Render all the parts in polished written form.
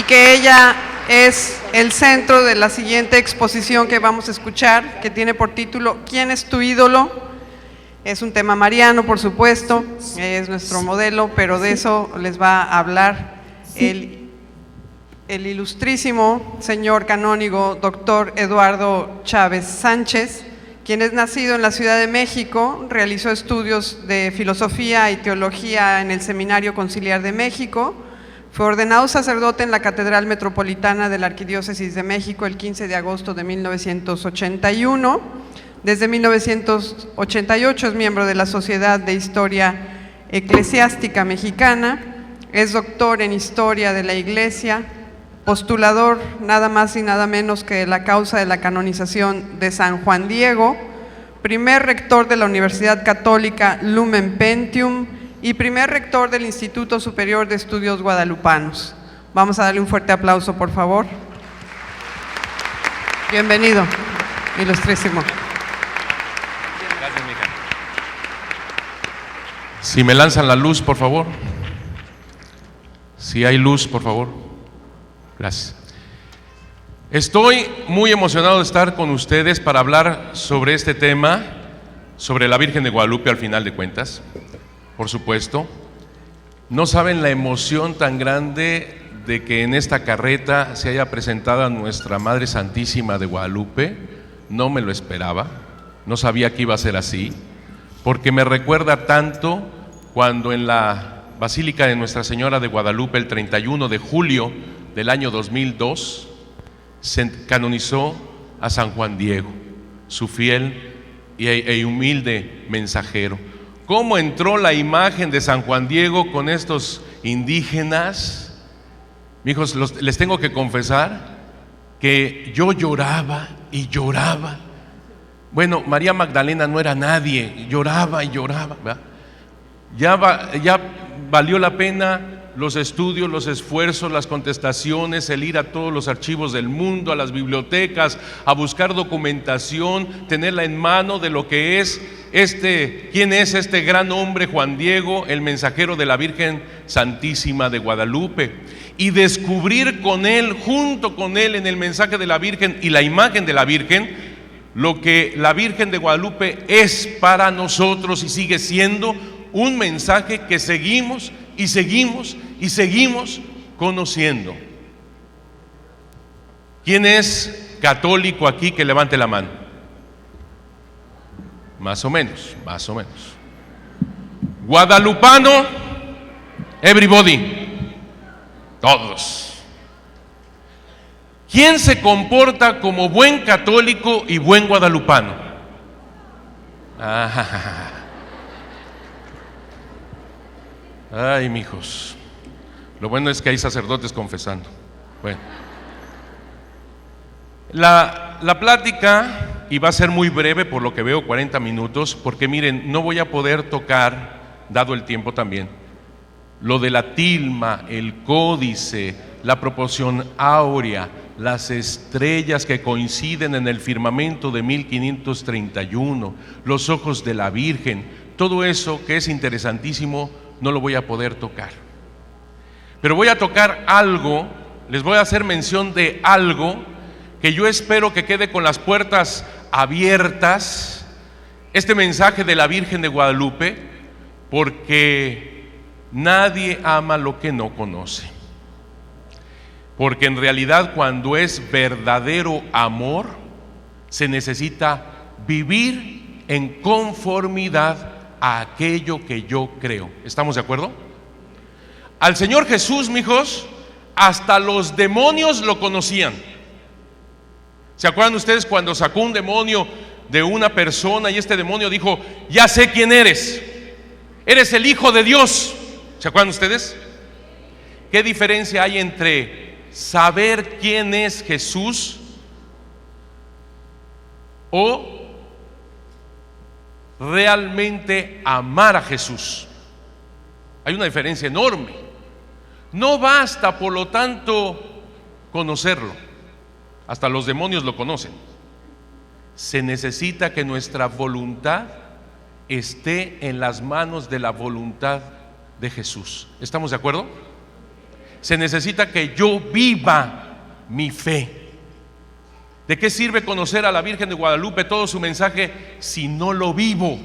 y que ella es el centro de la siguiente exposición que vamos a escuchar, que tiene por título ¿Quién es tu ídolo? Es un tema mariano, por supuesto, es nuestro modelo, pero de eso les va a hablar el ilustrísimo señor canónigo doctor Eduardo Chávez Sánchez, quien es nacido en la Ciudad de México, realizó estudios de filosofía y teología en el Seminario Conciliar de México, fue ordenado sacerdote en la Catedral Metropolitana de la Arquidiócesis de México el 15 de agosto de 1981. Desde 1988 es miembro de la Sociedad de Historia Eclesiástica Mexicana, es doctor en Historia de la Iglesia, postulador nada más y nada menos que de la causa de la canonización de San Juan Diego, primer rector de la Universidad Católica Lumen Gentium y primer rector del Instituto Superior de Estudios Guadalupanos. Vamos a darle un fuerte aplauso, por favor. Bienvenido, ilustrísimo. Gracias, mija. Si me lanzan la luz, por favor. Si hay luz, por favor. Gracias. Estoy muy emocionado de estar con ustedes para hablar sobre este tema, sobre la Virgen de Guadalupe al final de cuentas, por supuesto. No saben la emoción tan grande de que en esta carreta se haya presentado a nuestra Madre Santísima de Guadalupe. No me lo esperaba, no sabía que iba a ser así, porque me recuerda tanto cuando en la Basílica de Nuestra Señora de Guadalupe el 31 de julio del año 2002 se canonizó a San Juan Diego, su fiel y humilde mensajero. ¿Cómo entró la imagen de San Juan Diego con estos indígenas? Mijos, les tengo que confesar que yo lloraba y lloraba. Bueno, María Magdalena no era nadie, lloraba y lloraba, ¿verdad? Ya valió la pena los estudios, los esfuerzos, las contestaciones, el ir a todos los archivos del mundo, a las bibliotecas, a buscar documentación, tenerla en mano de lo que es quién es este gran hombre Juan Diego, el mensajero de la Virgen Santísima de Guadalupe, y descubrir con él, junto con él en el mensaje de la Virgen y la imagen de la Virgen, lo que la Virgen de Guadalupe es para nosotros y sigue siendo un mensaje que seguimos y seguimos y seguimos conociendo. ¿Quién es católico aquí que levante la mano? Más o menos. Guadalupano, everybody, todos. ¿Quién se comporta como buen católico y buen guadalupano? Ay, mijos. Lo bueno es que hay sacerdotes confesando. Bueno, la plática, y va a ser muy breve por lo que veo, 40 minutos, porque miren, no voy a poder tocar, dado el tiempo también, lo de la tilma, el códice, la proporción áurea, las estrellas que coinciden en el firmamento de 1531, los ojos de la Virgen, todo eso que es interesantísimo, no lo voy a poder tocar. Pero voy a tocar algo, les voy a hacer mención de algo que yo espero que quede con las puertas abiertas, este mensaje de la Virgen de Guadalupe, porque nadie ama lo que no conoce. Porque en realidad cuando es verdadero amor, se necesita vivir en conformidad a aquello que yo creo. ¿Estamos de acuerdo? Al Señor Jesús, mijos, hasta los demonios lo conocían. ¿Se acuerdan ustedes cuando sacó un demonio de una persona y este demonio dijo: ya sé quién eres el Hijo de Dios? ¿Se acuerdan ustedes? ¿Qué diferencia hay entre saber quién es Jesús o realmente amar a Jesús? Hay una diferencia enorme. No basta, por lo tanto, conocerlo. Hasta los demonios lo conocen. Se necesita que nuestra voluntad esté en las manos de la voluntad de Jesús. ¿Estamos de acuerdo? se necesita que yo viva mi fe. ¿De qué sirve conocer a la Virgen de Guadalupe, todo su mensaje, si no lo vivo?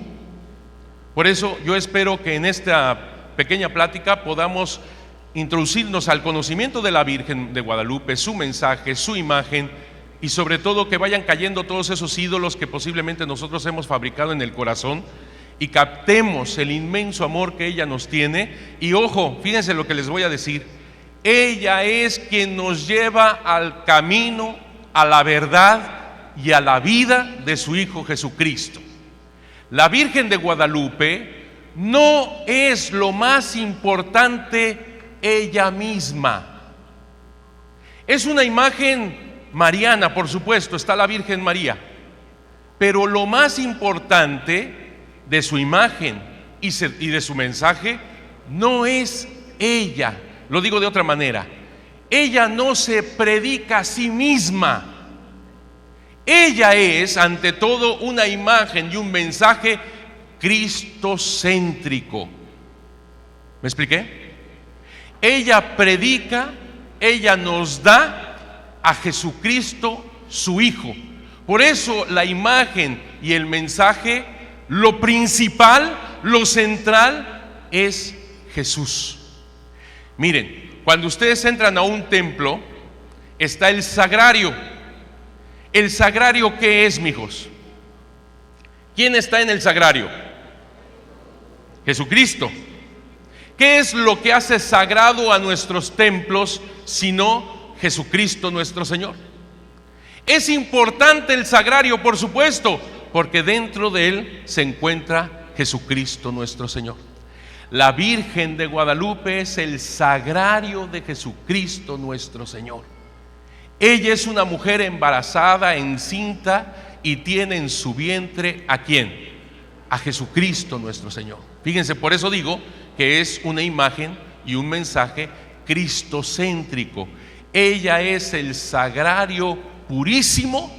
Por eso yo espero que en esta pequeña plática podamos introducirnos al conocimiento de la Virgen de Guadalupe, su mensaje, su imagen, y sobre todo que vayan cayendo todos esos ídolos que posiblemente nosotros hemos fabricado en el corazón, y captemos el inmenso amor que ella nos tiene. Y ojo, fíjense lo que les voy a decir: ella es quien nos lleva al camino, a la verdad y a la vida de su Hijo Jesucristo. La Virgen de Guadalupe no es lo más importante ella misma. Es una imagen mariana, por supuesto, está la Virgen María, pero lo más importante de su imagen y de su mensaje no es ella. Lo digo de otra manera: ella no se predica a sí misma. Ella es, ante todo, una imagen y un mensaje cristocéntrico. ¿Me expliqué? Ella predica, ella nos da a Jesucristo, su Hijo. Por eso la imagen y el mensaje, lo principal, lo central, es Jesús. Miren, cuando ustedes entran a un templo, está el sagrario. ¿El sagrario qué es, mijos? ¿Quién está en el sagrario? Jesucristo. ¿Qué es lo que hace sagrado a nuestros templos sino Jesucristo nuestro Señor? Es importante el sagrario, por supuesto, porque dentro de él se encuentra Jesucristo nuestro Señor. La Virgen de Guadalupe es el sagrario de Jesucristo nuestro Señor. Ella es una mujer embarazada, encinta, y tiene en su vientre ¿a quién? A Jesucristo nuestro Señor. Fíjense, por eso digo que es una imagen y un mensaje cristocéntrico. Ella es el sagrario purísimo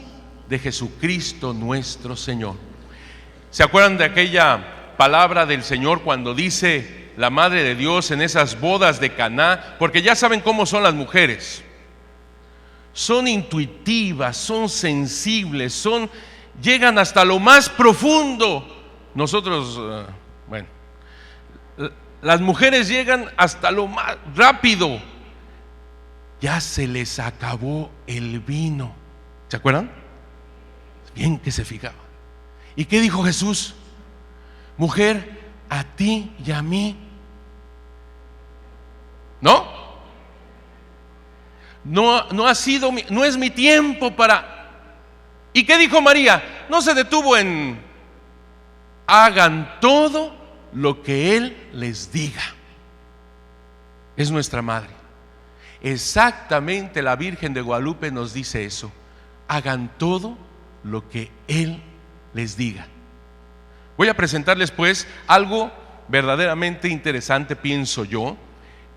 de Jesucristo nuestro Señor. ¿Se acuerdan de aquella palabra del Señor cuando dice la Madre de Dios en esas bodas de Caná? Porque ya saben cómo son las mujeres. Son intuitivas, son sensibles, llegan hasta lo más profundo. Nosotros, las mujeres llegan hasta lo más rápido. Ya se les acabó el vino. ¿Se acuerdan? Bien que se fijaba. ¿Y qué dijo Jesús? Mujer, a ti y a mí. ¿No? No ha sido, no es mi tiempo para. ¿Y qué dijo María? No se detuvo en: hagan todo lo que Él les diga. Es nuestra madre. Exactamente, la Virgen de Guadalupe nos dice eso: hagan todo lo que Él les diga. Voy a presentarles pues algo verdaderamente interesante, pienso yo,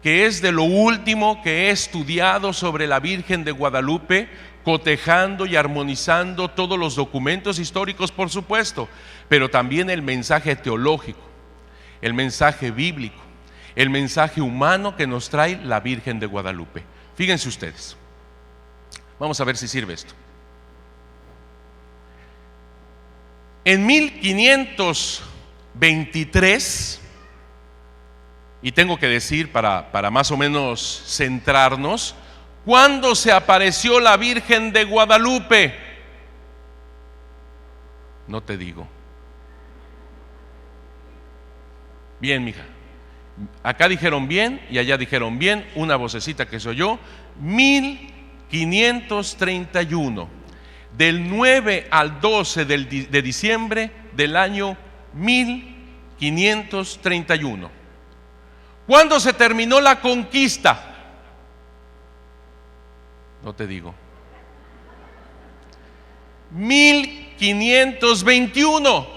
que es de lo último que he estudiado sobre la Virgen de Guadalupe, cotejando y armonizando todos los documentos históricos, por supuesto, pero también el mensaje teológico, el mensaje bíblico, el mensaje humano que nos trae la Virgen de Guadalupe. Fíjense ustedes, vamos a ver si sirve esto. En 1523, y tengo que decir para más o menos centrarnos, ¿cuándo se apareció la Virgen de Guadalupe? No te digo. Bien, mija. Acá dijeron bien y allá dijeron bien, una vocecita que se oyó. 1531, del 9 al 12 de diciembre del año 1531. ¿Cuándo se terminó la conquista? No te digo. 1521.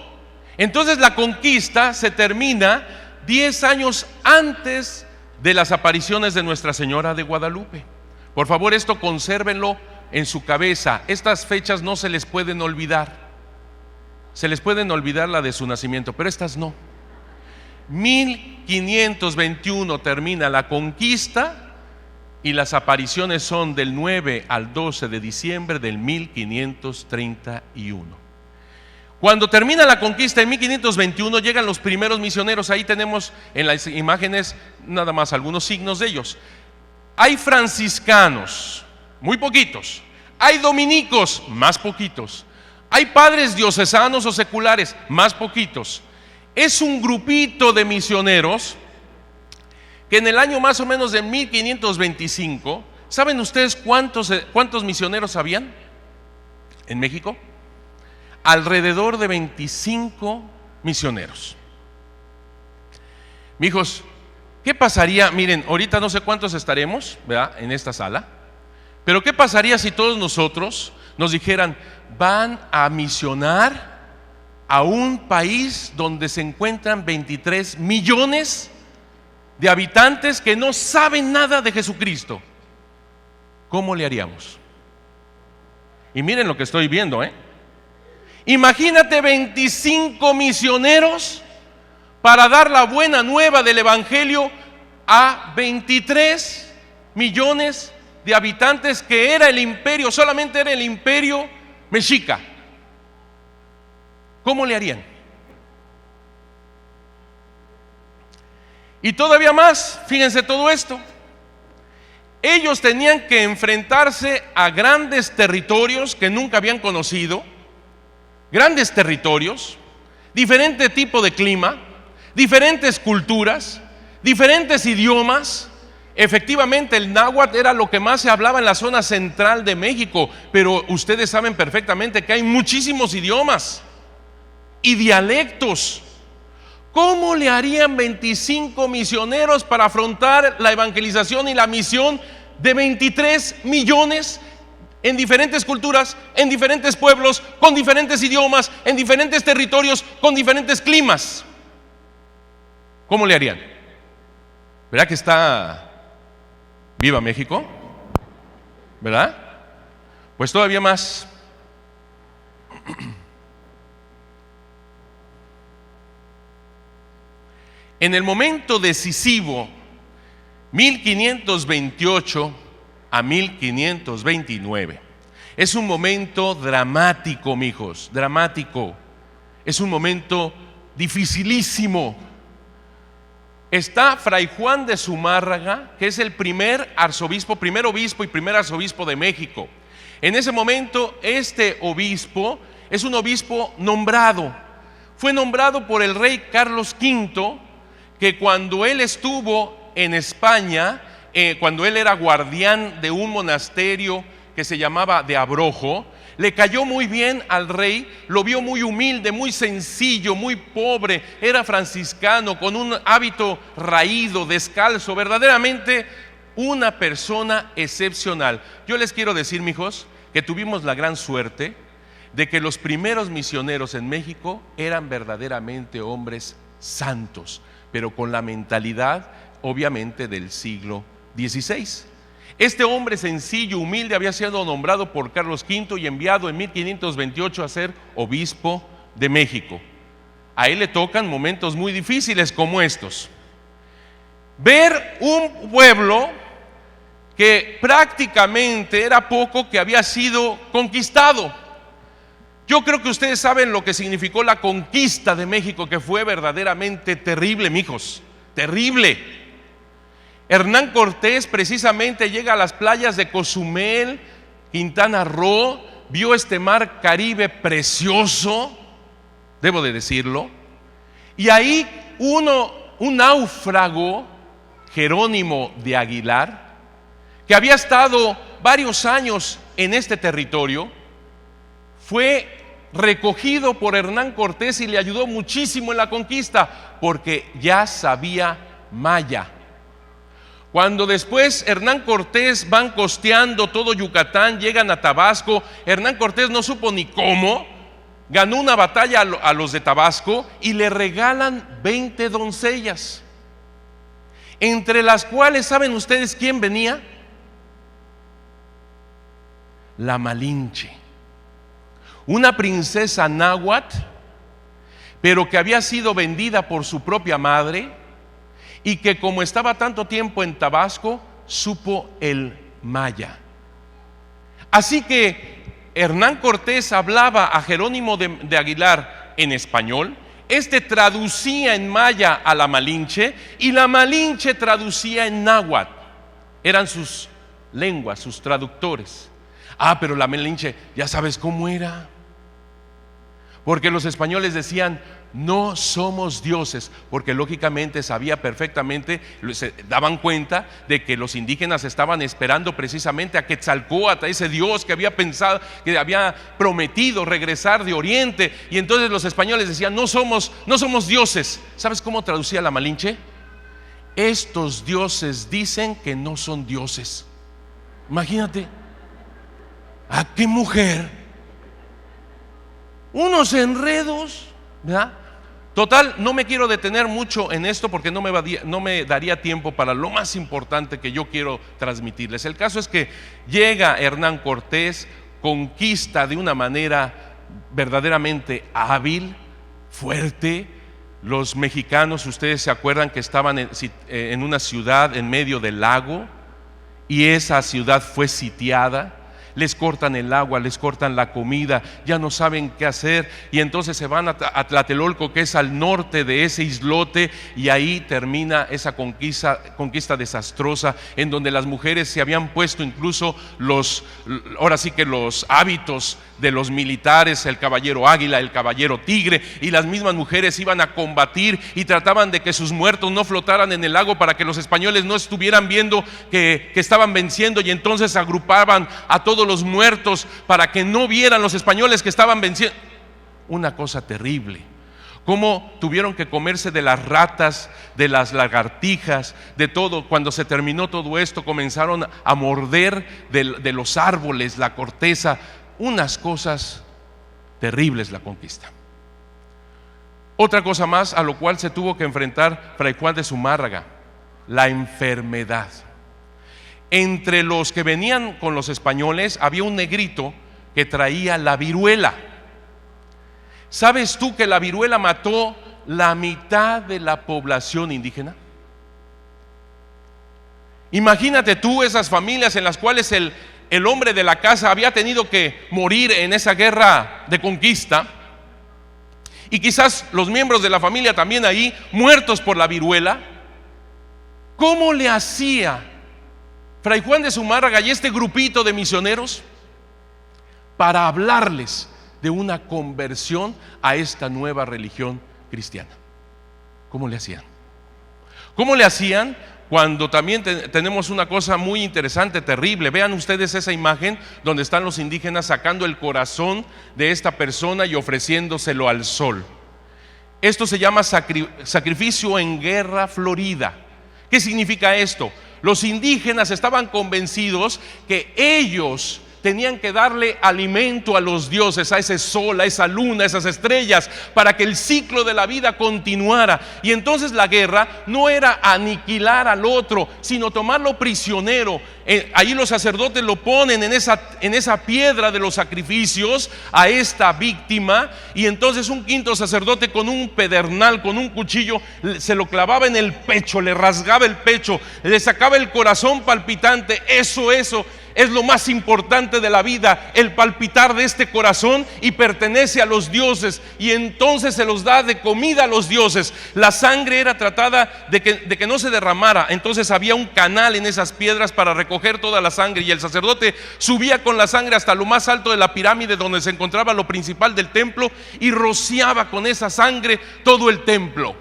Entonces la conquista se termina 10 años antes de las apariciones de Nuestra Señora de Guadalupe. Por favor, esto consérvenlo en su cabeza. Estas fechas no se les pueden olvidar. Se les pueden olvidar la de su nacimiento, pero estas no. 1521 termina la conquista y las apariciones son del 9 al 12 de diciembre del 1531. Cuando termina la conquista en 1521 llegan los primeros misioneros. Ahí tenemos en las imágenes nada más algunos signos de ellos. Hay franciscanos, muy poquitos. Hay dominicos, más poquitos. Hay padres diocesanos o seculares, más poquitos. Es un grupito de misioneros que en el año más o menos de 1525, ¿saben ustedes cuántos misioneros habían en México? Alrededor de 25 misioneros. Mijos, ¿qué pasaría? Miren, ahorita no sé cuántos estaremos, ¿verdad?, en esta sala, pero ¿qué pasaría si todos nosotros nos dijeran, van a misionar a un país donde se encuentran 23 millones de habitantes que no saben nada de Jesucristo? ¿Cómo le haríamos? Y miren lo que estoy viendo, Imagínate 25 misioneros para dar la buena nueva del Evangelio a 23 millones de habitantes que era el imperio, solamente era el imperio mexica. ¿Cómo le harían? Y todavía más, fíjense todo esto. Ellos tenían que enfrentarse a grandes territorios que nunca habían conocido, grandes territorios, diferente tipo de clima, diferentes culturas, diferentes idiomas. Efectivamente, el náhuatl era lo que más se hablaba en la zona central de México, pero ustedes saben perfectamente que hay muchísimos idiomas y dialectos. ¿Cómo le harían 25 misioneros para afrontar la evangelización y la misión de 23 millones en diferentes culturas, en diferentes pueblos, con diferentes idiomas, en diferentes territorios, con diferentes climas? ¿Cómo le harían? ¿Verdad que está viva México? ¿Verdad? Pues todavía más. En el momento decisivo, 1528 a 1529, es un momento dramático, mijos, dramático. Es un momento dificilísimo. Está Fray Juan de Zumárraga, que es el primer obispo y primer arzobispo de México. En ese momento, este obispo es un obispo nombrado. Fue nombrado por el rey Carlos V, que cuando él estuvo en España, cuando él era guardián de un monasterio que se llamaba de Abrojo, le cayó muy bien al rey, lo vio muy humilde, muy sencillo, muy pobre, era franciscano, con un hábito raído, descalzo, verdaderamente una persona excepcional. Yo les quiero decir, mijos, que tuvimos la gran suerte de que los primeros misioneros en México eran verdaderamente hombres santos, pero con la mentalidad, obviamente, del siglo XVI. Este hombre sencillo, humilde, había sido nombrado por Carlos V y enviado en 1528 a ser obispo de México. A él le tocan momentos muy difíciles como estos. Ver un pueblo que prácticamente era poco que había sido conquistado. Yo creo que ustedes saben lo que significó la conquista de México, que fue verdaderamente terrible, mijos, terrible. Hernán Cortés precisamente llega a las playas de Cozumel, Quintana Roo, vio este mar Caribe precioso, debo de decirlo, y ahí un náufrago, Jerónimo de Aguilar, que había estado varios años en este territorio, fue recogido por Hernán Cortés y le ayudó muchísimo en la conquista, porque ya sabía maya. Cuando después Hernán Cortés van costeando todo Yucatán, llegan a Tabasco, Hernán Cortés no supo ni cómo, ganó una batalla a los de Tabasco y le regalan 20 doncellas, entre las cuales, ¿saben ustedes quién venía? La Malinche, una princesa náhuatl, pero que había sido vendida por su propia madre, y que como estaba tanto tiempo en Tabasco, supo el maya. Así que Hernán Cortés hablaba a Jerónimo de Aguilar en español, este traducía en maya a la Malinche y la Malinche traducía en náhuatl. Eran sus lenguas, sus traductores. Pero la Malinche, ya sabes cómo era. Porque los españoles decían, no somos dioses, porque lógicamente sabía perfectamente, se daban cuenta de que los indígenas estaban esperando precisamente a Quetzalcóatl, ese dios que había pensado, que había prometido regresar de Oriente. Y entonces los españoles decían, no somos dioses. ¿Sabes cómo traducía la Malinche? Estos dioses dicen que no son dioses. Imagínate, ¿a qué mujer? Unos enredos, ¿verdad? Total, no me quiero detener mucho en esto porque no me daría tiempo para lo más importante que yo quiero transmitirles. El caso es que llega Hernán Cortés, conquista de una manera verdaderamente hábil, fuerte. Los mexicanos, ustedes se acuerdan que estaban en una ciudad en medio del lago y esa ciudad fue sitiada. Les cortan el agua, les cortan la comida, ya no saben qué hacer y entonces se van a Tlatelolco, que es al norte de ese islote, y ahí termina esa conquista desastrosa, en donde las mujeres se habían puesto incluso ahora sí que los hábitos de los militares, el caballero águila, el caballero tigre, y las mismas mujeres iban a combatir y trataban de que sus muertos no flotaran en el lago para que los españoles no estuvieran viendo que estaban venciendo, y entonces agrupaban a todos los muertos para que no vieran los españoles que estaban venciendo. Una cosa terrible. Cómo tuvieron que comerse de las ratas, de las lagartijas, de todo. Cuando se terminó todo esto, comenzaron a morder de los árboles, la corteza. Unas cosas terribles la conquista. Otra cosa más a lo cual se tuvo que enfrentar Fray Juan de Zumárraga: la enfermedad. Entre los que venían con los españoles había un negrito que traía la viruela. ¿Sabes tú que la viruela mató la mitad de la población indígena? Imagínate tú esas familias en las cuales el hombre de la casa había tenido que morir en esa guerra de conquista, y quizás los miembros de la familia también ahí muertos por la viruela. ¿Cómo le hacía Fray Juan de Zumárraga y este grupito de misioneros para hablarles de una conversión a esta nueva religión cristiana? ¿Cómo le hacían? ¿Cómo le hacían? Cuando también tenemos una cosa muy interesante, terrible. Vean ustedes esa imagen donde están los indígenas sacando el corazón de esta persona y ofreciéndoselo al sol. Esto se llama sacrificio en guerra florida. ¿Qué significa esto? Los indígenas estaban convencidos que ellos tenían que darle alimento a los dioses, a ese sol, a esa luna, a esas estrellas, para que el ciclo de la vida continuara. Y entonces la guerra no era aniquilar al otro, sino tomarlo prisionero. Ahí los sacerdotes lo ponen en esa piedra de los sacrificios a esta víctima, y entonces un quinto sacerdote con un pedernal, con un cuchillo, se lo clavaba en el pecho, le rasgaba el pecho, le sacaba el corazón palpitante. Eso es lo más importante de la vida, el palpitar de este corazón, y pertenece a los dioses, y entonces se los da de comida a los dioses. La sangre era tratada de que no se derramara, entonces había un canal en esas piedras para recoger toda la sangre, y el sacerdote subía con la sangre hasta lo más alto de la pirámide donde se encontraba lo principal del templo, y rociaba con esa sangre todo el templo.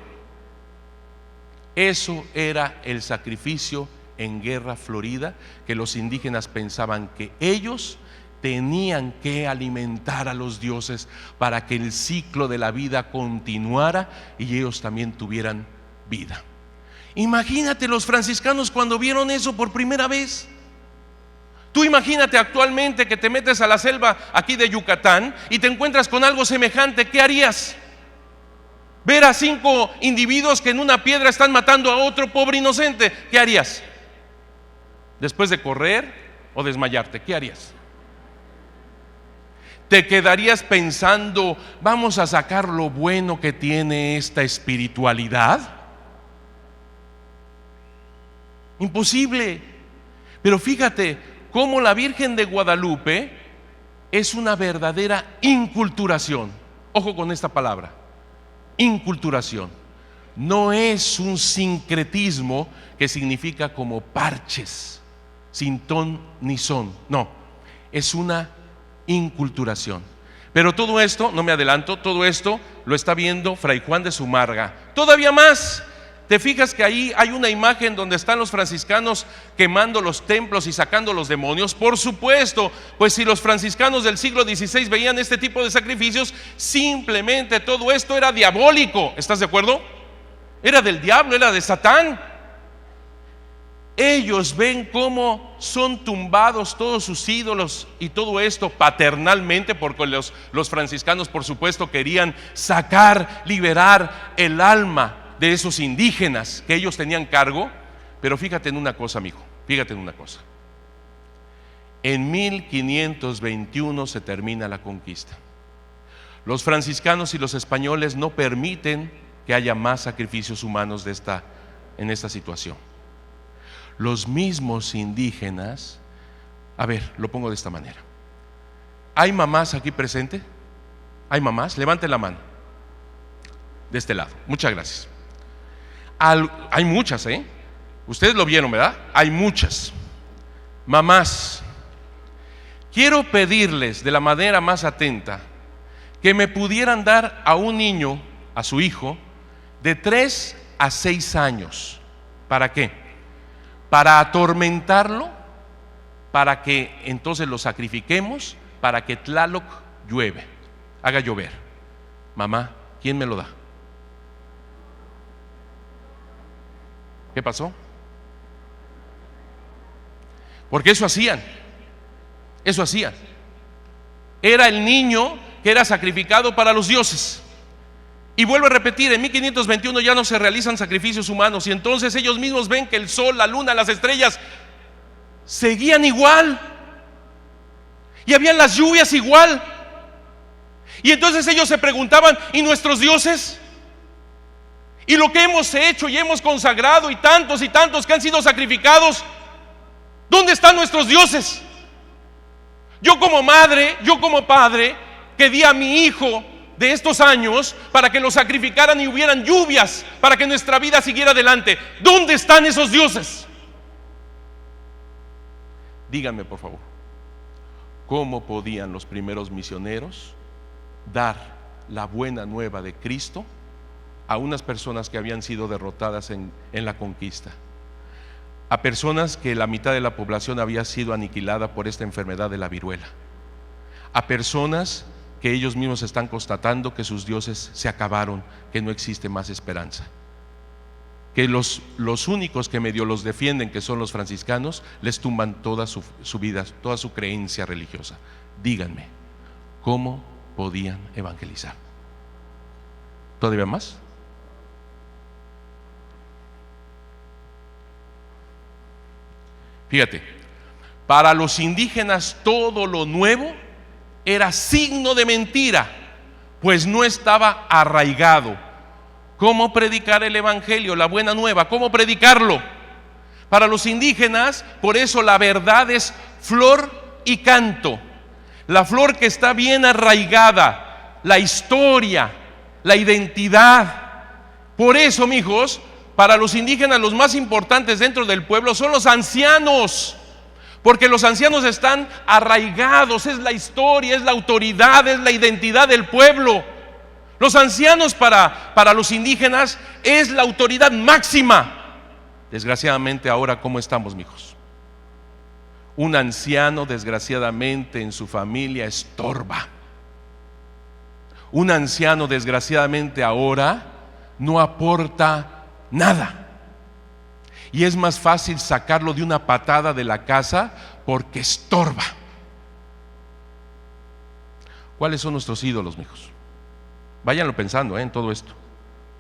Eso era el sacrificio en guerra florida, que los indígenas pensaban que ellos tenían que alimentar a los dioses para que el ciclo de la vida continuara y ellos también tuvieran vida. Imagínate los franciscanos cuando vieron eso por primera vez. Tú imagínate actualmente que te metes a la selva aquí de Yucatán y te encuentras con algo semejante. ¿Qué harías? Ver a 5 individuos que en una piedra están matando a otro pobre inocente. ¿Qué harías? Después de correr o desmayarte, ¿qué harías? ¿Te quedarías pensando, vamos a sacar lo bueno que tiene esta espiritualidad? Imposible. Pero fíjate cómo la Virgen de Guadalupe es una verdadera inculturación. Ojo con esta palabra, inculturación. No es un sincretismo que significa como parches, sin ton ni son. No, es una inculturación. Pero todo esto, no me adelanto, todo esto lo está viendo Fray Juan de Zumárraga. Todavía más. ¿Te fijas que ahí hay una imagen donde están los franciscanos quemando los templos y sacando los demonios? Por supuesto, pues si los franciscanos del siglo XVI veían este tipo de sacrificios, simplemente todo esto era diabólico. ¿Estás de acuerdo? Era del diablo, era de Satán. Ellos ven cómo son tumbados todos sus ídolos y todo esto paternalmente, porque los franciscanos por supuesto querían sacar, liberar el alma de esos indígenas que ellos tenían cargo. Pero fíjate en una cosa, amigo, fíjate en una cosa. En 1521 se termina la conquista. Los franciscanos y los españoles no permiten que haya más sacrificios humanos en esta situación. Los mismos indígenas, a ver, lo pongo de esta manera. ¿Hay mamás aquí presente? ¿Hay mamás? Levanten la mano. De este lado, muchas gracias. Hay muchas, ustedes lo vieron, ¿verdad? Hay muchas. Mamás, quiero pedirles de la manera más atenta que me pudieran dar a un niño, a su hijo, de 3 a 6 años. ¿Para qué? Para atormentarlo, para que entonces lo sacrifiquemos, para que Tlaloc haga llover. Mamá, ¿quién me lo da? ¿Qué pasó? Porque eso hacían. Era el niño que era sacrificado para los dioses. Y vuelvo a repetir, en 1521 ya no se realizan sacrificios humanos, y entonces ellos mismos ven que el sol, la luna, las estrellas seguían igual, y habían las lluvias igual. Y entonces ellos se preguntaban: ¿y nuestros dioses? Y lo que hemos hecho y hemos consagrado, y tantos que han sido sacrificados, ¿dónde están nuestros dioses? Yo como madre, yo como padre, que di a mi hijo de estos años para que lo sacrificaran y hubieran lluvias, para que nuestra vida siguiera adelante, ¿dónde están esos dioses? Díganme por favor, ¿cómo podían los primeros misioneros dar la buena nueva de Cristo a unas personas que habían sido derrotadas en la conquista? A personas que la mitad de la población había sido aniquilada por esta enfermedad de la viruela. A personas que ellos mismos están constatando que sus dioses se acabaron, que no existe más esperanza. Que los únicos que medio los defienden, que son los franciscanos, les tumban toda su vida, toda su creencia religiosa. Díganme, ¿cómo podían evangelizar? ¿Todavía más? Fíjate, para los indígenas todo lo nuevo era signo de mentira, pues no estaba arraigado. ¿Cómo predicar el evangelio, la buena nueva? ¿Cómo predicarlo? Para los indígenas, por eso la verdad es flor y canto. La flor que está bien arraigada, la historia, la identidad. Por eso, mijos, para los indígenas los más importantes dentro del pueblo son los ancianos, porque los ancianos están arraigados, es la historia, es la autoridad, es la identidad del pueblo. Los ancianos para los indígenas es la autoridad máxima. Desgraciadamente ahora, ¿cómo estamos, mijos? Un anciano, desgraciadamente, en su familia estorba. Un anciano, desgraciadamente, ahora no aporta nada. Y es más fácil sacarlo de una patada de la casa porque estorba. ¿Cuáles son nuestros ídolos, mijos? Váyanlo pensando en todo esto.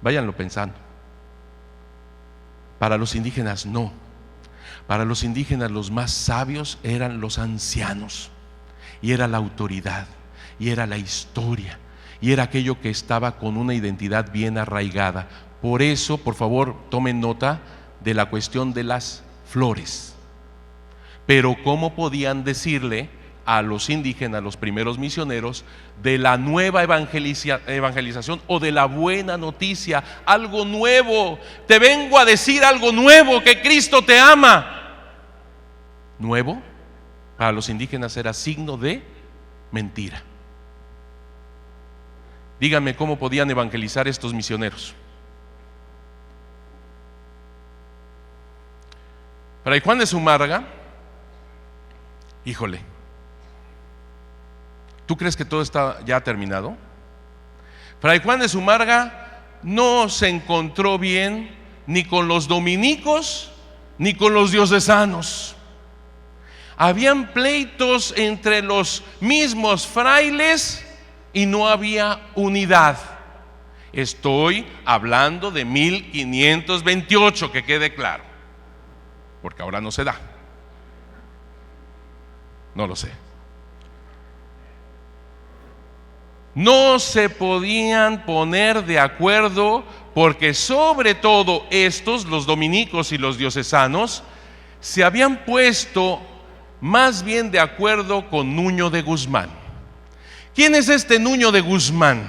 Váyanlo pensando. Para los indígenas no. Para los indígenas los más sabios eran los ancianos. Y era la autoridad. Y era la historia. Y era aquello que estaba con una identidad bien arraigada. Por eso, por favor, tomen nota de la cuestión de las flores. Pero ¿cómo podían decirle a los indígenas, los primeros misioneros, de la nueva evangelización o de la buena noticia? Algo nuevo, te vengo a decir algo nuevo, que Cristo te ama. Nuevo, para los indígenas era signo de mentira. Díganme cómo podían evangelizar estos misioneros. Fray Juan de Zumárraga, híjole, ¿tú crees que todo está ya terminado? Fray Juan de Zumárraga no se encontró bien ni con los dominicos ni con los diocesanos. Habían pleitos entre los mismos frailes y no había unidad. Estoy hablando de 1528, que quede claro, porque ahora no se da. No lo sé. No se podían poner de acuerdo porque sobre todo estos, los dominicos y los diocesanos, se habían puesto más bien de acuerdo con Nuño de Guzmán. ¿Quién es este Nuño de Guzmán?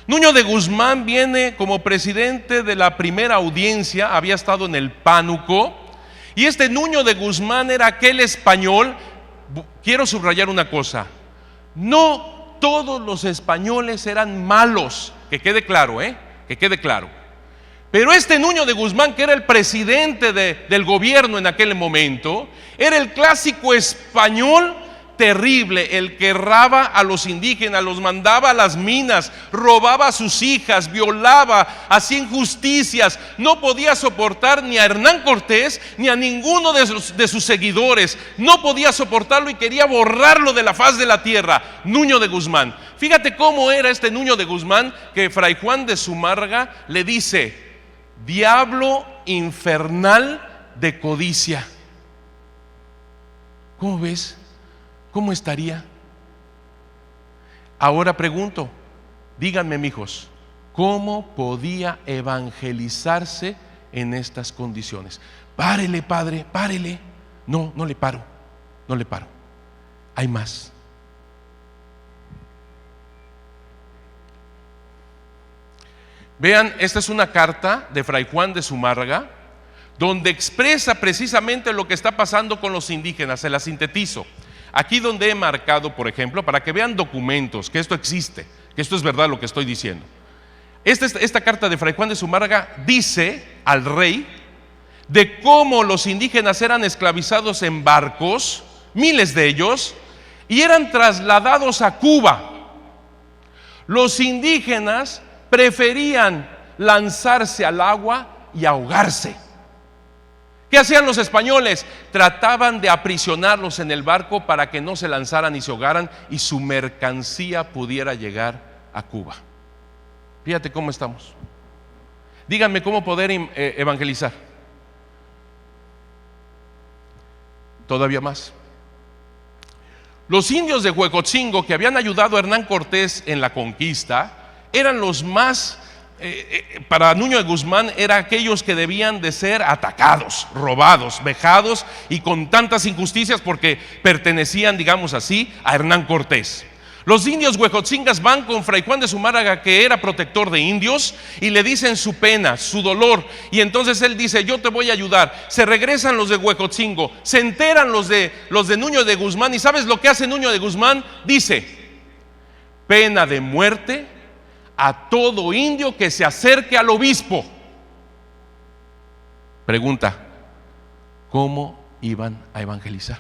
Nuño de Guzmán viene como presidente de la primera audiencia, había estado en el Pánuco, y este Nuño de Guzmán era aquel español. Quiero subrayar una cosa: no todos los españoles eran malos, que quede claro, que quede claro. Pero este Nuño de Guzmán, que era el presidente del gobierno en aquel momento, era el clásico español terrible, el que erraba a los indígenas, los mandaba a las minas, robaba a sus hijas, violaba, hacía injusticias. No podía soportar ni a Hernán Cortés ni a ninguno de sus seguidores. No podía soportarlo y quería borrarlo de la faz de la tierra. Nuño de Guzmán. Fíjate cómo era este Nuño de Guzmán, que Fray Juan de Zumárraga le dice: diablo infernal de codicia. ¿Cómo ves? ¿Cómo estaría? Ahora pregunto, díganme, mijos, ¿cómo podía evangelizarse en estas condiciones? Párele, padre, párele. No, no le paro, no le paro. Hay más. Vean, esta es una carta de Fray Juan de Zumárraga, donde expresa precisamente lo que está pasando con los indígenas. Se la sintetizo. Aquí donde he marcado, por ejemplo, para que vean documentos, que esto existe, que esto es verdad lo que estoy diciendo. Esta carta de Fray Juan de Zumárraga dice al rey de cómo los indígenas eran esclavizados en barcos, miles de ellos, y eran trasladados a Cuba. Los indígenas preferían lanzarse al agua y ahogarse. ¿Qué hacían los españoles? Trataban de aprisionarlos en el barco para que no se lanzaran y se ahogaran y su mercancía pudiera llegar a Cuba. Fíjate cómo estamos. Díganme cómo poder evangelizar. Todavía más. Los indios de Huejotzingo, que habían ayudado a Hernán Cortés en la conquista, eran los más, para Nuño de Guzmán, eran aquellos que debían de ser atacados, robados, vejados y con tantas injusticias porque pertenecían, digamos así, a Hernán Cortés. Los indios huejotzingas van con Fray Juan de Zumárraga, que era protector de indios, y le dicen su pena, su dolor, y entonces él dice: yo te voy a ayudar. Se regresan los de Huejotzingo, se enteran los de Nuño de Guzmán, y ¿sabes lo que hace Nuño de Guzmán? Dice: pena de muerte a todo indio que se acerque al obispo. Pregunta: ¿cómo iban a evangelizar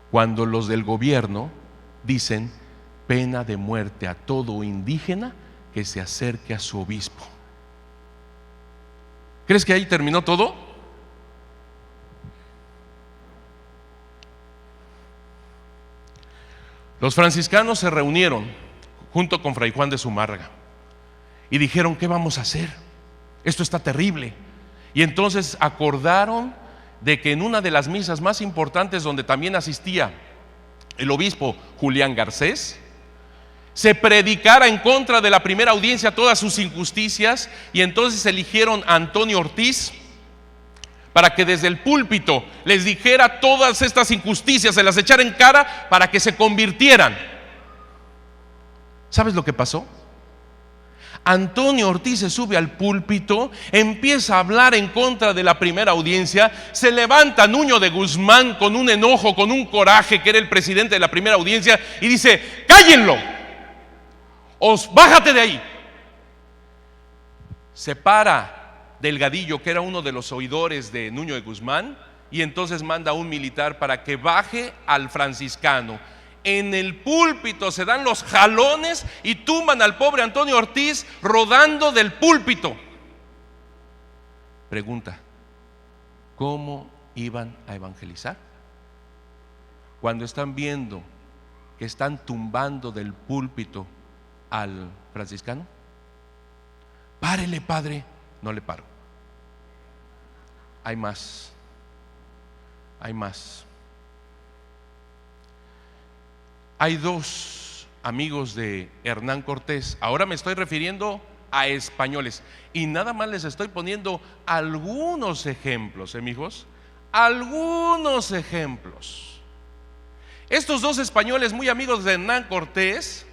cuando los del gobierno dicen pena de muerte a todo indígena que se acerque a su obispo? ¿Crees que ahí terminó todo? Los franciscanos se reunieron junto con Fray Juan de Zumárraga y dijeron: ¿qué vamos a hacer? Esto está terrible. Y entonces acordaron de que en una de las misas más importantes, donde también asistía el obispo Julián Garcés, se predicara en contra de la primera audiencia todas sus injusticias, y entonces eligieron a Antonio Ortiz para que desde el púlpito les dijera todas estas injusticias, se las echara en cara para que se convirtieran. ¿Sabes lo que pasó? Antonio Ortiz se sube al púlpito, empieza a hablar en contra de la primera audiencia, se levanta Nuño de Guzmán con un enojo, con un coraje, que era el presidente de la primera audiencia, y dice: cállenlo, bájate de ahí. Se para Delgadillo, que era uno de los oidores de Nuño de Guzmán, y entonces manda a un militar para que baje al franciscano. En el púlpito se dan los jalones y tumban al pobre Antonio Ortiz rodando del púlpito. Pregunta: ¿cómo iban a evangelizar? Cuando están viendo que están tumbando del púlpito al franciscano. Párele, padre. No le paro. Hay más. Hay más. Hay dos amigos de Hernán Cortés. Ahora me estoy refiriendo a españoles y nada más les estoy poniendo algunos ejemplos, mijos. Algunos ejemplos. Estos dos españoles muy amigos de Hernán Cortés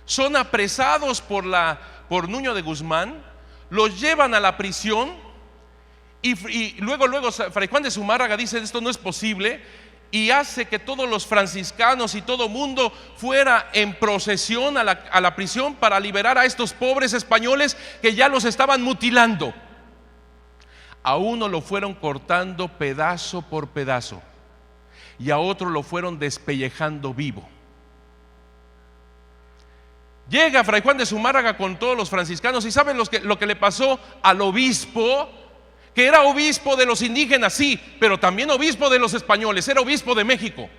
son apresados por Nuño de Guzmán, los llevan a la prisión y luego Fray Juan de Zumárraga dice: esto no es posible, y hace que todos los franciscanos y todo mundo fuera en procesión a la prisión para liberar a estos pobres españoles que ya los estaban mutilando. A uno lo fueron cortando pedazo por pedazo y a otro lo fueron despellejando vivo. Llega Fray Juan de Zumárraga con todos los franciscanos y ¿saben lo que le pasó al obispo? Que era obispo de los indígenas, sí, pero también obispo de los españoles, era obispo de México.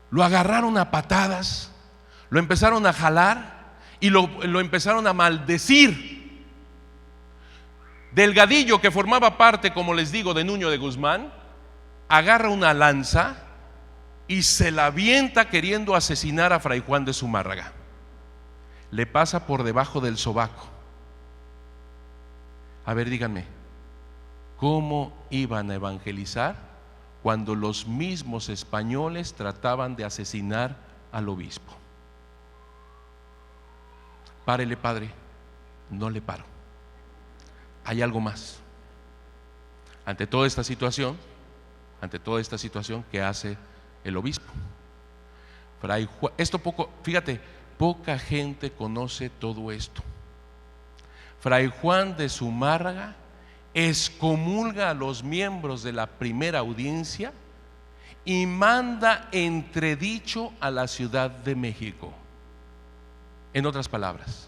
Lo agarraron a patadas, lo empezaron a jalar y lo empezaron a maldecir. Delgadillo, que formaba parte, como les digo, de Nuño de Guzmán, agarra una lanza y se la avienta queriendo asesinar a Fray Juan de Zumárraga. Le pasa por debajo del sobaco. A ver, díganme, ¿cómo iban a evangelizar cuando los mismos españoles trataban de asesinar al obispo? Párele, padre. No le paro. Hay algo más. Ante toda esta situación, ¿qué hace el obispo? Fray Juan, fíjate, poca gente conoce todo esto. Fray Juan de Zumárraga excomulga a los miembros de la primera audiencia y manda entredicho a la Ciudad de México. En otras palabras,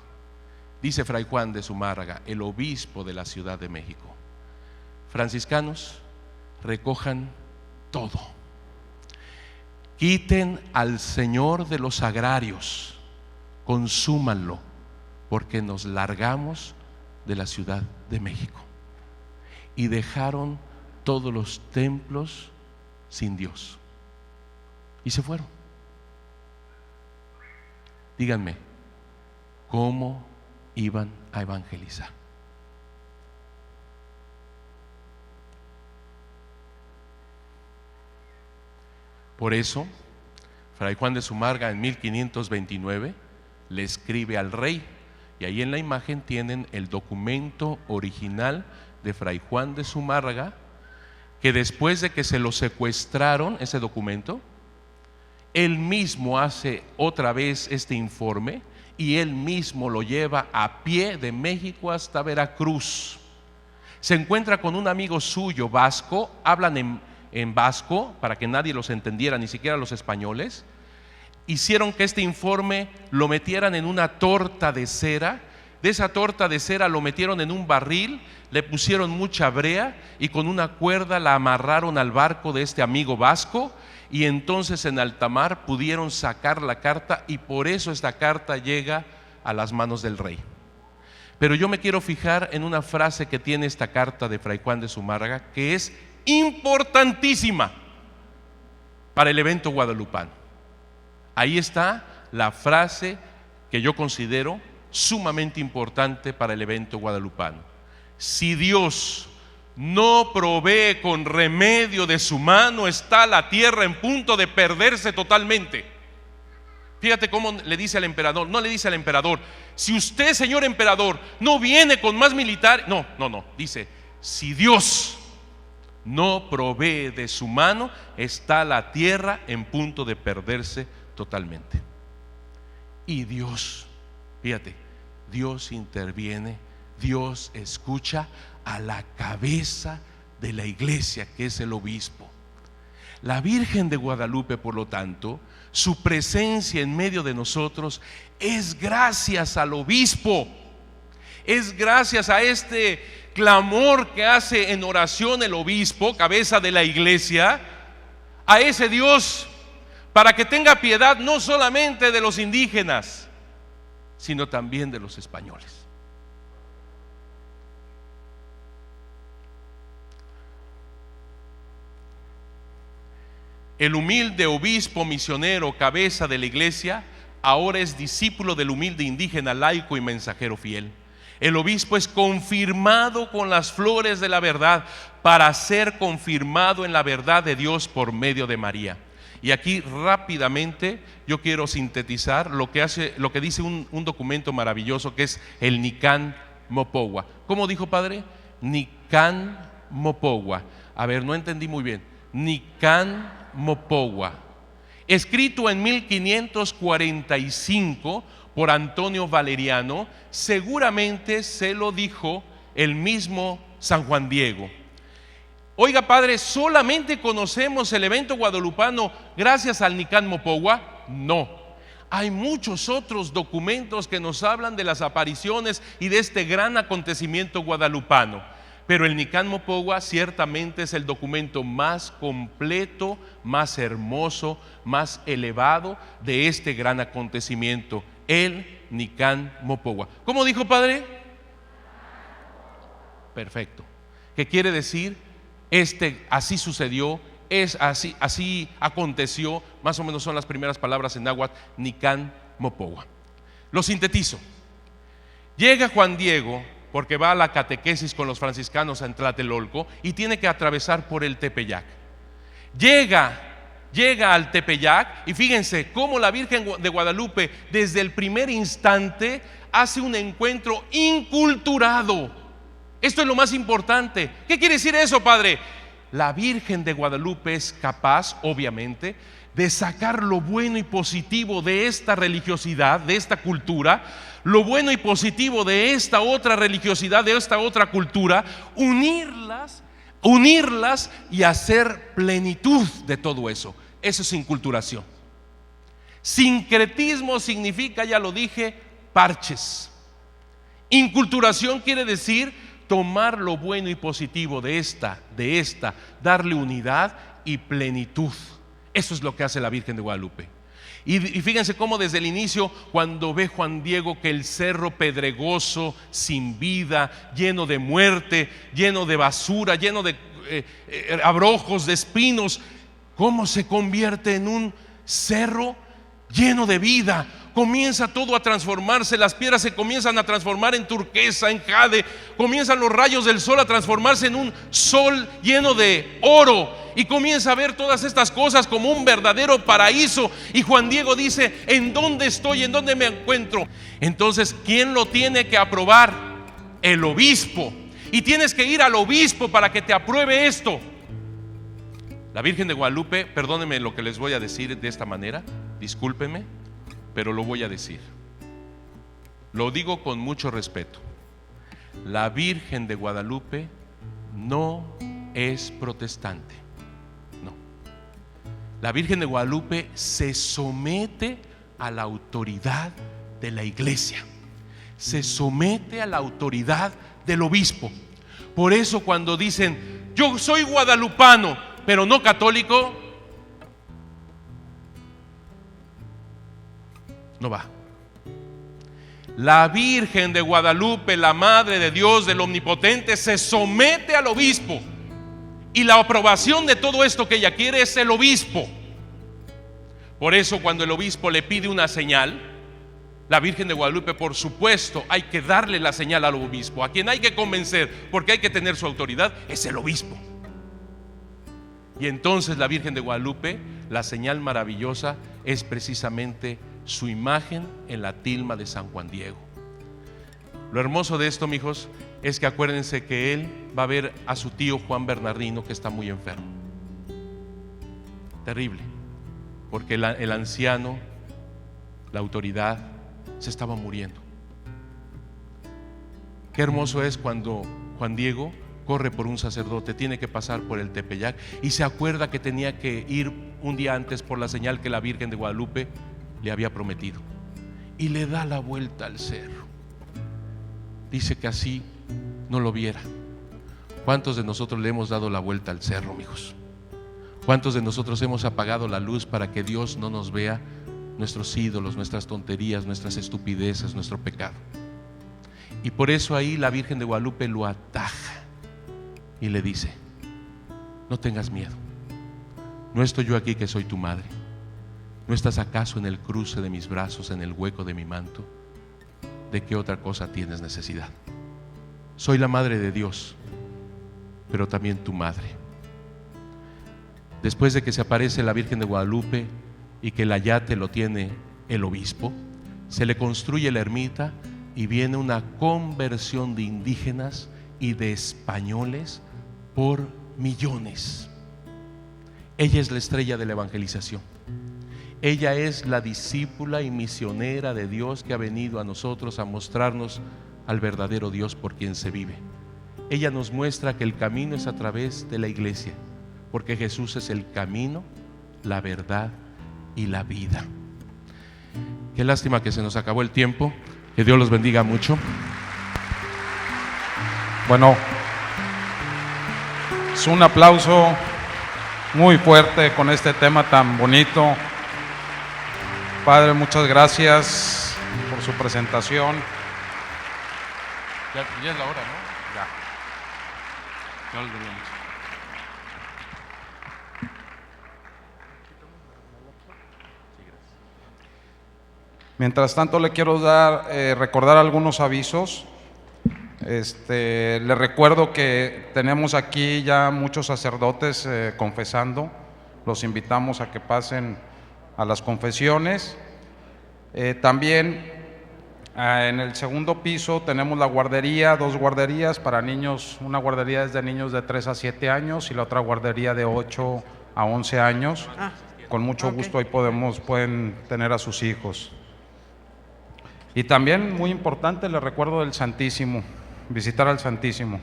dice Fray Juan de Zumárraga, el obispo de la Ciudad de México: franciscanos, recojan todo, quiten al señor de los agrarios, consúmanlo, porque nos largamos de la Ciudad de México. Y dejaron todos los templos sin Dios y se fueron. Díganme, ¿cómo iban a evangelizar? Por eso, Fray Juan de Zumárraga en 1529 le escribe al rey, y ahí en la imagen tienen el documento original de Fray Juan de Zumárraga, que después de que se lo secuestraron, ese documento, él mismo hace otra vez este informe y él mismo lo lleva a pie de México hasta Veracruz. Se encuentra con un amigo suyo vasco, hablan en vasco para que nadie los entendiera, ni siquiera los españoles. Hicieron que este informe lo metieran en una torta de cera. De esa torta de cera lo metieron en un barril, le pusieron mucha brea y con una cuerda la amarraron al barco de este amigo vasco, y entonces en alta mar pudieron sacar la carta, y por eso esta carta llega a las manos del rey. Pero yo me quiero fijar en una frase que tiene esta carta de Fray Juan de Zumárraga, que es importantísima para el evento guadalupano. Ahí está la frase que yo considero sumamente importante para el evento guadalupano: si Dios no provee con remedio de su mano, está la tierra en punto de perderse totalmente. Fíjate cómo le dice al emperador, no le dice al emperador, si usted, señor emperador, no viene con más militares, no, dice, si Dios no provee de su mano, está la tierra en punto de perderse totalmente. Y Dios, fíjate, Dios interviene, Dios escucha a la cabeza de la iglesia, que es el obispo. La Virgen de Guadalupe, por lo tanto, su presencia en medio de nosotros es gracias al obispo, es gracias a este clamor que hace en oración el obispo, cabeza de la iglesia, a ese Dios, para que tenga piedad no solamente de los indígenas, sino también de los españoles. El humilde obispo misionero, cabeza de la iglesia, ahora es discípulo del humilde indígena, laico y mensajero fiel. El obispo es confirmado con las flores de la verdad para ser confirmado en la verdad de Dios por medio de María. Y aquí rápidamente yo quiero sintetizar lo que dice un documento maravilloso que es el Nican Mopogua. ¿Cómo dijo, padre? Nican Mopogua. A ver, no entendí muy bien. Nican Mopogua, escrito en 1545 por Antonio Valeriano, seguramente se lo dijo el mismo San Juan Diego. Oiga, padre, ¿solamente conocemos el evento guadalupano gracias al Nican Mopogua? No, hay muchos otros documentos que nos hablan de las apariciones y de este gran acontecimiento guadalupano. Pero el Nican Mopogua ciertamente es el documento más completo, más hermoso, más elevado de este gran acontecimiento, el Nican Mopogua. ¿Cómo dijo, padre? Perfecto. ¿Qué quiere decir? Así sucedió, así aconteció, más o menos son las primeras palabras en náhuatl, Nican Mopogua. Lo sintetizo. Llega Juan Diego, porque va a la catequesis con los franciscanos en Tlatelolco y tiene que atravesar por el Tepeyac. Llega al Tepeyac y fíjense cómo la Virgen de Guadalupe desde el primer instante hace un encuentro inculturado. Esto es lo más importante. ¿Qué quiere decir eso, padre? La Virgen de Guadalupe es capaz, obviamente, de sacar lo bueno y positivo de esta religiosidad, de esta cultura, lo bueno y positivo de esta otra religiosidad, de esta otra cultura, unirlas y hacer plenitud de todo eso. Eso es inculturación. Sincretismo significa, ya lo dije, parches. Inculturación quiere decir tomar lo bueno y positivo de esta, darle unidad y plenitud. Eso es lo que hace la Virgen de Guadalupe. Y fíjense cómo desde el inicio, cuando ve Juan Diego que el cerro pedregoso, sin vida, lleno de muerte, lleno de basura, lleno de abrojos, de espinos, cómo se convierte en un cerro lleno de vida. Comienza todo a transformarse, las piedras se comienzan a transformar en turquesa, en jade, comienzan los rayos del sol a transformarse en un sol lleno de oro, y comienza a ver todas estas cosas como un verdadero paraíso. Y Juan Diego dice: ¿en dónde estoy? ¿En dónde me encuentro? Entonces, ¿quién lo tiene que aprobar? El obispo. Y tienes que ir al obispo para que te apruebe esto. La Virgen de Guadalupe, perdónenme lo que les voy a decir de esta manera, discúlpenme, pero lo voy a decir. Lo digo con mucho respeto. La Virgen de Guadalupe no es protestante. No. La Virgen de Guadalupe se somete a la autoridad de la iglesia. Se somete a la autoridad del obispo. Por eso cuando dicen: yo soy guadalupano, pero no católico, no va. La Virgen de Guadalupe, la Madre de Dios, del Omnipotente, se somete al obispo, y la aprobación de todo esto que ella quiere es el obispo. Por eso cuando el obispo le pide una señal, La Virgen de Guadalupe, por supuesto, hay que darle la señal al obispo. A quien hay que convencer, porque hay que tener su autoridad, es el obispo. Y entonces la Virgen de Guadalupe, la señal maravillosa es precisamente su imagen en la tilma de San Juan Diego. Lo hermoso de esto, mijos, es que acuérdense que él va a ver a su tío Juan Bernardino, que está muy enfermo. Terrible, porque el anciano, la autoridad, se estaba muriendo. Qué hermoso es cuando Juan Diego corre por un sacerdote, tiene que pasar por el Tepeyac y se acuerda que tenía que ir un día antes por la señal que la Virgen de Guadalupe le había prometido, y le da la vuelta al cerro. Dice que así no lo viera. ¿Cuántos de nosotros le hemos dado la vuelta al cerro, mijos? ¿Cuántos de nosotros hemos apagado la luz para que Dios no nos vea nuestros ídolos, nuestras tonterías, nuestras estupideces, nuestro pecado? Y por eso ahí la Virgen de Guadalupe lo ataja y le dice: no tengas miedo, no estoy yo aquí que soy tu madre, ¿no estás acaso en el cruce de mis brazos, en el hueco de mi manto? ¿De qué otra cosa tienes necesidad? Soy la madre de Dios, pero también tu madre. Después de que se aparece la Virgen de Guadalupe y que el ayate lo tiene el obispo, se le construye la ermita y viene una conversión de indígenas y de españoles por millones. Ella es la estrella de la evangelización. Ella es la discípula y misionera de Dios que ha venido a nosotros a mostrarnos al verdadero Dios por quien se vive. Ella nos muestra que el camino es a través de la iglesia, porque Jesús es el camino, la verdad y la vida. Qué lástima que se nos acabó el tiempo. Que Dios los bendiga mucho. Bueno, es un aplauso muy fuerte con este tema tan bonito. Padre, muchas gracias por su presentación. Ya es la hora, ¿no? Ya. Ya los bendiga mucho. Mientras tanto, le quiero recordar algunos avisos. Le recuerdo que tenemos aquí ya muchos sacerdotes confesando. Los invitamos a que pasen a las confesiones. También en el segundo piso tenemos la guardería, 2 guarderías para niños. Una guardería es de niños de 3 a 7 años y la otra guardería de 8 a 11 años. Con mucho gusto ahí pueden tener a sus hijos. Y también, muy importante, les recuerdo del Santísimo, visitar al Santísimo.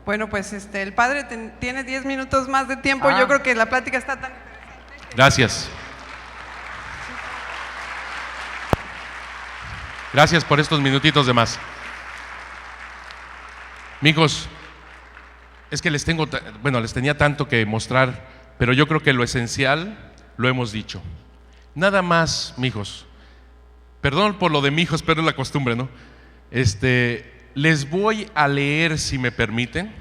Bueno, pues el padre tiene 10 minutos más de tiempo. Yo creo que la plática está tan interesante. Gracias. Gracias por estos minutitos de más. Mijos, es que les tenía tanto que mostrar, pero yo creo que lo esencial lo hemos dicho. Nada más, mijos. Perdón por lo de mijos, pero es la costumbre, ¿no? Les voy a leer, si me permiten,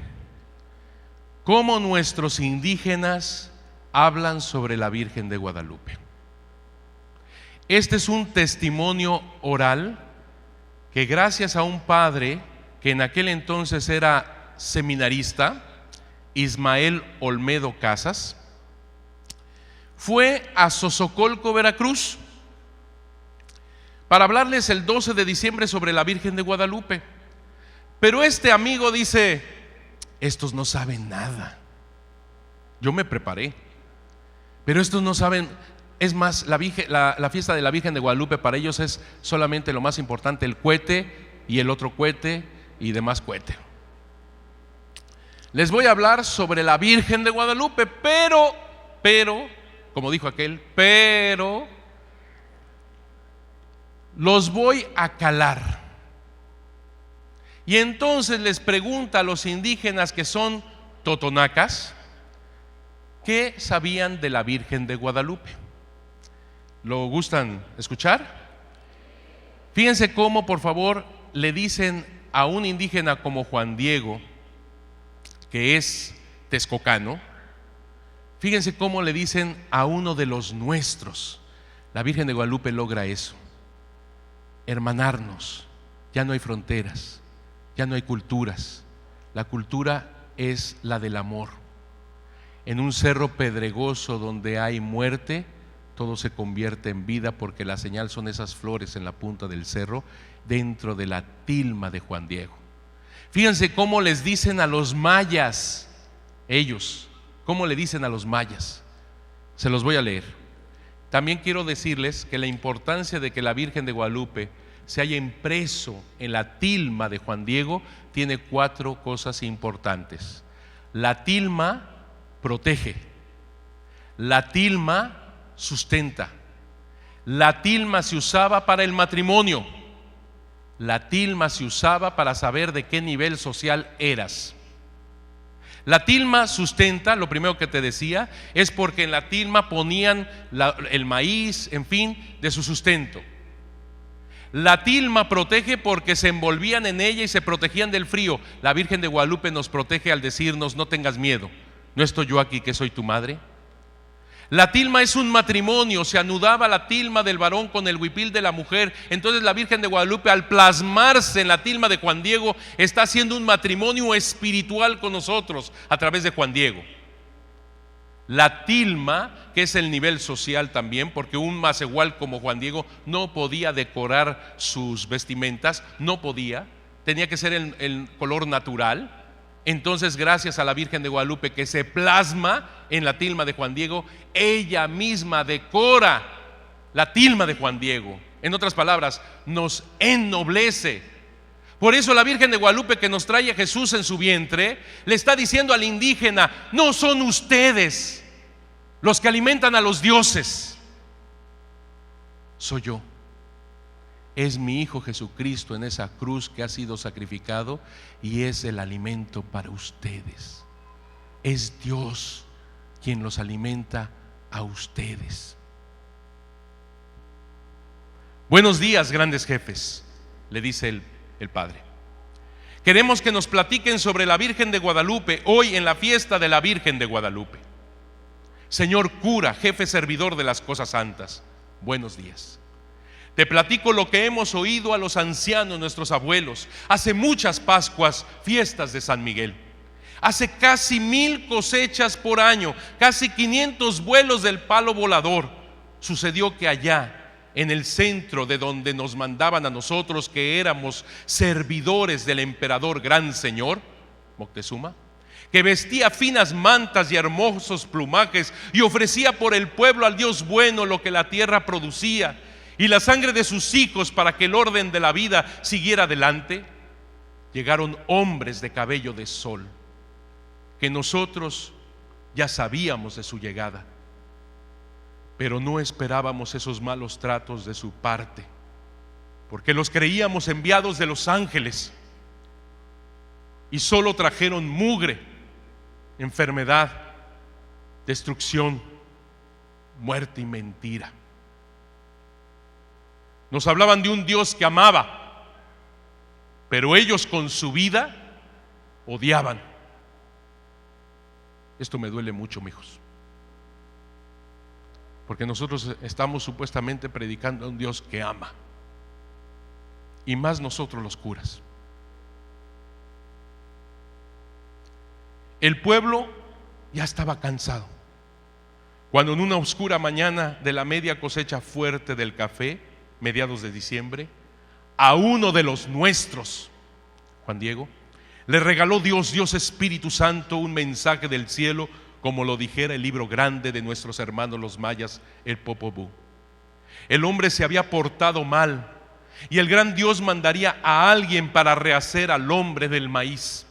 cómo nuestros indígenas hablan sobre la Virgen de Guadalupe. Este es un testimonio oral que, gracias a un padre que en aquel entonces era seminarista, Ismael Olmedo Casas, fue a Sosocolco, Veracruz, para hablarles el 12 de diciembre sobre la Virgen de Guadalupe. Pero este amigo dice: estos no saben nada. Yo me preparé, pero estos no saben. Es más, la fiesta de la Virgen de Guadalupe para ellos es solamente lo más importante, el cohete y el otro cohete y demás cohete. Les voy a hablar sobre la Virgen de Guadalupe, pero, como dijo aquel, pero los voy a calar. Y entonces les pregunta a los indígenas que son totonacas, ¿qué sabían de la Virgen de Guadalupe? ¿Lo gustan escuchar? Fíjense cómo, por favor, le dicen a un indígena como Juan Diego, que es texcocano. Fíjense cómo le dicen a uno de los nuestros. La Virgen de Guadalupe logra eso. hermanarnos. Ya no hay fronteras, ya no hay culturas. La cultura es la del amor. En un cerro pedregoso donde hay muerte, todo se convierte en vida, porque la señal son esas flores en la punta del cerro, dentro de la tilma de Juan Diego. Fíjense cómo les dicen a los mayas, ellos, cómo le dicen a los mayas. Se los voy a leer. También quiero decirles que la importancia de que la Virgen de Guadalupe se haya impreso en la tilma de Juan Diego tiene 4 cosas importantes. La tilma protege, la tilma sustenta, la tilma se usaba para el matrimonio, la tilma se usaba para saber de qué nivel social eras. La tilma sustenta, lo primero que te decía, es porque en la tilma ponían el maíz, en fin, de su sustento. La tilma protege porque se envolvían en ella y se protegían del frío. La Virgen de Guadalupe nos protege al decirnos: no tengas miedo, ¿no estoy yo aquí que soy tu madre? La tilma es un matrimonio, se anudaba la tilma del varón con el huipil de la mujer. Entonces la Virgen de Guadalupe, al plasmarse en la tilma de Juan Diego, está haciendo un matrimonio espiritual con nosotros a través de Juan Diego. La tilma, que es el nivel social también, porque un macehual como Juan Diego no podía decorar sus vestimentas, no podía, tenía que ser el color natural. Entonces, gracias a la Virgen de Guadalupe, que se plasma en la tilma de Juan Diego, ella misma decora la tilma de Juan Diego. En otras palabras, nos ennoblece. Por eso la Virgen de Guadalupe, que nos trae a Jesús en su vientre, le está diciendo al indígena: no son ustedes los que alimentan a los dioses, soy yo. Es mi Hijo Jesucristo en esa cruz que ha sido sacrificado, y es el alimento para ustedes. Es Dios quien los alimenta a ustedes. Buenos días, grandes jefes, le dice el Padre. Queremos que nos platiquen sobre la Virgen de Guadalupe hoy en la fiesta de la Virgen de Guadalupe. Señor cura, jefe servidor de las cosas santas, buenos días. Te platico lo que hemos oído a los ancianos, nuestros abuelos. Hace muchas Pascuas, fiestas de San Miguel. Hace casi 1000 cosechas por año, casi 500 vuelos del palo volador. Sucedió que allá, en el centro de donde nos mandaban a nosotros, que éramos servidores del emperador Gran Señor Moctezuma, que vestía finas mantas y hermosos plumajes y ofrecía por el pueblo al Dios bueno lo que la tierra producía y la sangre de sus hijos para que el orden de la vida siguiera adelante, llegaron hombres de cabello de sol, que nosotros ya sabíamos de su llegada, pero no esperábamos esos malos tratos de su parte, porque los creíamos enviados de los ángeles, y solo trajeron mugre, enfermedad, destrucción, muerte y mentira. Nos hablaban de un Dios que amaba, pero ellos con su vida odiaban. Esto me duele mucho, mijos, porque nosotros estamos supuestamente predicando a un Dios que ama, y más nosotros los curas. El pueblo ya estaba cansado, cuando en una oscura mañana de la media cosecha fuerte del café, mediados de diciembre, a uno de los nuestros, Juan Diego, le regaló Dios Espíritu Santo, un mensaje del cielo, como lo dijera el libro grande de nuestros hermanos los mayas, el Popol Vuh. El hombre se había portado mal, y el gran Dios mandaría a alguien para rehacer al hombre del maíz.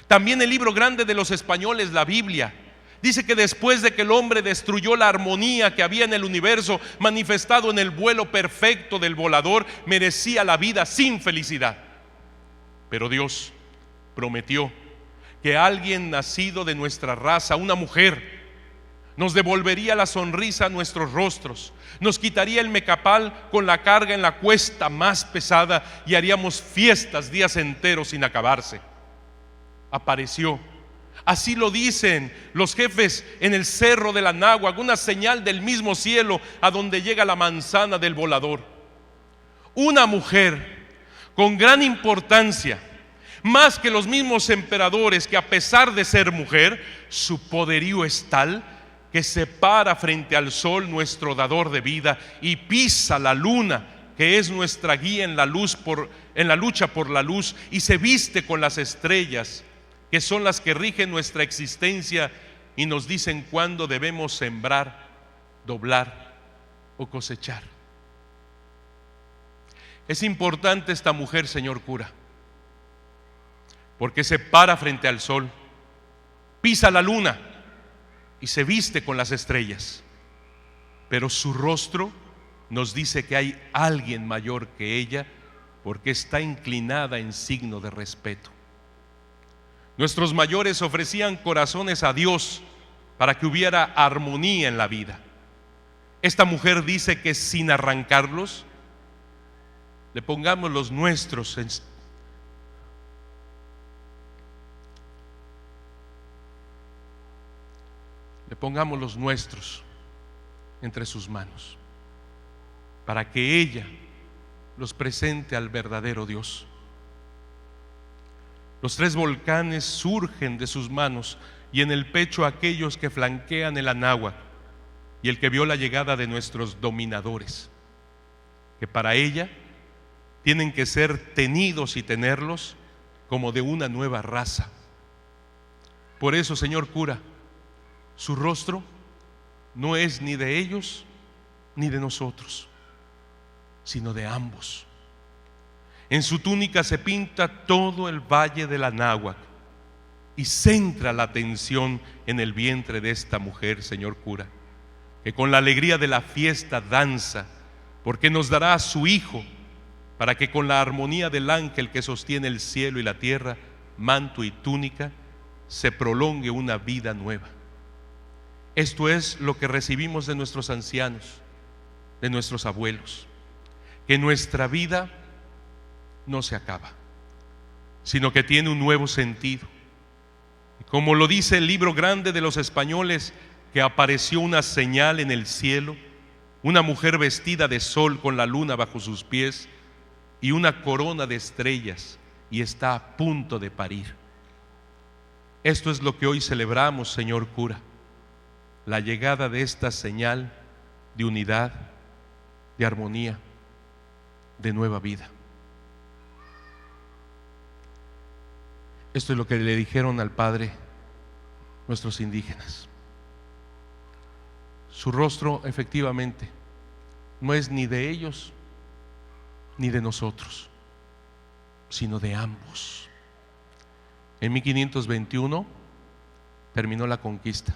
También el libro grande de los españoles, la Biblia, dice que después de que el hombre destruyó la armonía que había en el universo, manifestado en el vuelo perfecto del volador, merecía la vida sin felicidad. Pero Dios prometió que alguien nacido de nuestra raza, una mujer, nos devolvería la sonrisa a nuestros rostros, nos quitaría el mecapal con la carga en la cuesta más pesada, y haríamos fiestas días enteros sin acabarse. Apareció, así lo dicen los jefes, en el cerro de la Náhuac, una señal del mismo cielo a donde llega la manzana del volador. una mujer con gran importancia, más que los mismos emperadores, que a pesar de ser mujer, su poderío es tal que se para frente al sol, nuestro dador de vida, y pisa la luna, que es nuestra guía en la lucha por la luz, y se viste con las estrellas, que son las que rigen nuestra existencia y nos dicen cuándo debemos sembrar, doblar o cosechar. Es importante esta mujer, señor cura, porque se para frente al sol, pisa la luna y se viste con las estrellas, pero su rostro nos dice que hay alguien mayor que ella, porque está inclinada en signo de respeto. Nuestros mayores ofrecían corazones a Dios para que hubiera armonía en la vida. Esta mujer dice que sin arrancarlos, le pongamos los nuestros entre sus manos, para que ella los presente al verdadero Dios. Los 3 volcanes surgen de sus manos, y en el pecho aquellos que flanquean el Anáhuac, y el que vio la llegada de nuestros dominadores, que para ella tienen que ser tenidos y tenerlos como de una nueva raza. Por eso, señor cura, su rostro no es ni de ellos ni de nosotros, sino de ambos. En su túnica se pinta todo el valle del Anáhuac y centra la atención en el vientre de esta mujer, señor cura, que con la alegría de la fiesta danza, porque nos dará a su hijo, para que con la armonía del ángel que sostiene el cielo y la tierra, manto y túnica, se prolongue una vida nueva. Esto es lo que recibimos de nuestros ancianos, de nuestros abuelos, que nuestra vida no se acaba, sino que tiene un nuevo sentido. Y como lo dice el libro grande de los españoles, que apareció una señal en el cielo, una mujer vestida de sol con la luna bajo sus pies y una corona de estrellas, y está a punto de parir. Esto es lo que hoy celebramos, señor cura, la llegada de esta señal de unidad, de armonía, de nueva vida. Esto es lo que le dijeron al Padre nuestros indígenas. Su rostro efectivamente no es ni de ellos ni de nosotros, sino de ambos. En 1521 terminó la conquista.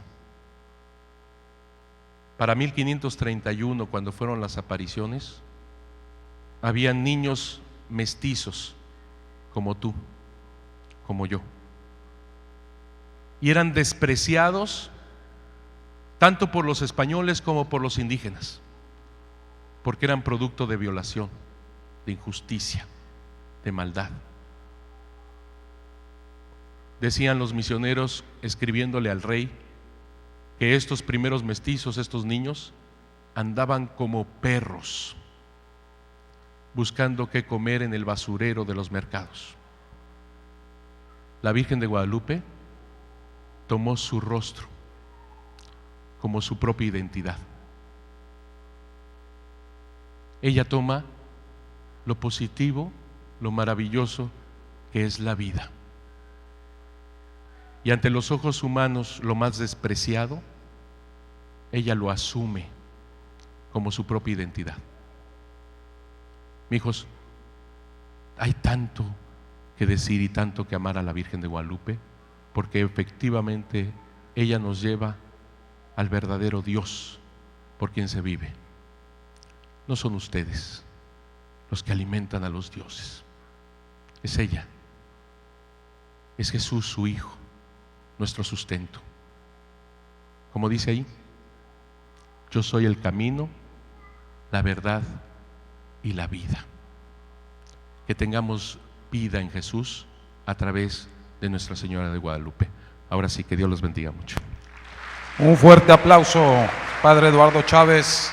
Para 1531, cuando fueron las apariciones, habían niños mestizos como tú, como yo, y eran despreciados tanto por los españoles como por los indígenas, porque eran producto de violación, de injusticia, de maldad. Decían los misioneros, escribiéndole al rey, que estos primeros mestizos, estos niños, andaban como perros buscando qué comer en el basurero de los mercados. La Virgen de Guadalupe tomó su rostro como su propia identidad. Ella toma lo positivo, lo maravilloso que es la vida, y ante los ojos humanos lo más despreciado, ella lo asume como su propia identidad. Mijos, hay tanto que decir y tanto que amar a la Virgen de Guadalupe, porque efectivamente ella nos lleva al verdadero Dios por quien se vive. No son ustedes los que alimentan a los dioses, es ella, es Jesús, su Hijo, nuestro sustento. Como dice ahí, yo soy el camino, la verdad y la vida. Que tengamos vida en Jesús a través de Nuestra Señora de Guadalupe. Ahora sí, que Dios los bendiga mucho. Un fuerte aplauso, Padre Eduardo Chávez.